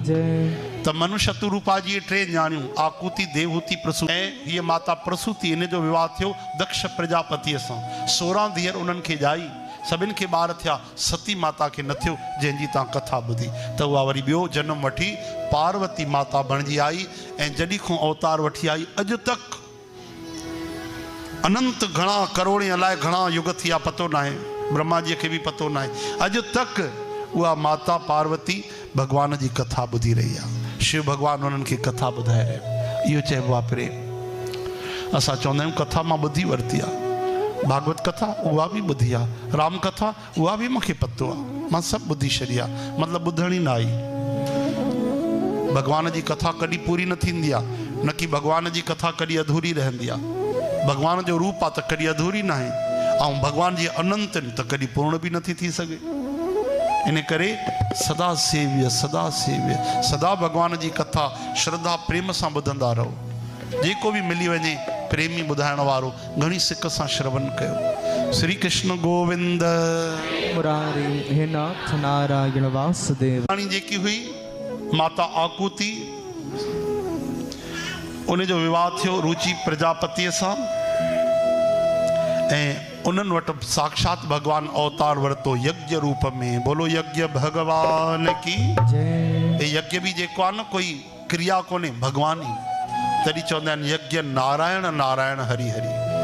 जय। तो मनुष्य रूपा जी टे न्याणियों आकुति देवहूति प्रसूति ये माता प्रसूति इन जो विवाह थियो दक्ष प्रजापति से 16 धीअर उन्हनि खे जाई सभिनि खे ॿार थिया सती माता के न थियो जंहिंजी तव्हां कथा ॿुधी त उहा वरी ॿियो जन्म वठी पार्वती माता बणिजी आई ऐं जॾहिं खां अवतार वठी आई अॼु तक अनंत घणा करोड़ अलाए घणा युग थिया पतो ना है ब्रह्मा जी खे भी पतो ना है अॼु तक उहा माता पार्वती भगवान जी कथा ॿुधी रही आहे शिव भगवान उन्हनि खे कथा ॿुधाए रहियो इहो चइबो आहे प्रेम असां चवंदा आहियूं कथा मां ॿुधी वरिती आहे भागवत कथा उहा भी ॿुधी आहे राम कथा उहा भी मूंखे पतो आहे मां सभु ॿुधी छॾी आहे मतिलबु ॿुधण ई न आई भगवान जी कथा कॾहिं पूरी न थींदी आहे न कि भगवान जी कथा कॾहिं अधूरी रहंदी आहे भगवान जो रूप आहे त कॾहिं अधूरी न आहे ऐं भगवान जी अनंत त कॾहिं पूर्ण भी नथी थी सघे इन करे सदा सेव्य सदा भगवान जी कथा श्रद्धा प्रेम सां ॿुधंदा रहो जेको भी मिली वञे प्रेमी ॿुधाइण वारो घणी सिक सां श्रवण कयो श्री कृष्ण गोविंद मुरारी हे नाथ नारायण वासुदेव रानी जेकी हुई माता आकुति उन जो विवाह थियो रुचि प्रजापति सां ऐं उन्हनि वटि साक्षात भगवान अवतार वरतो यज्ञ रूप में बोलो यज्ञ भगवान की जय यज्ञ भी जेको आहे न कोई क्रिया कोन्हे भगवान ही तॾहिं चवंदा आहिनि यज्ञ नारायण नारायण हरि हरि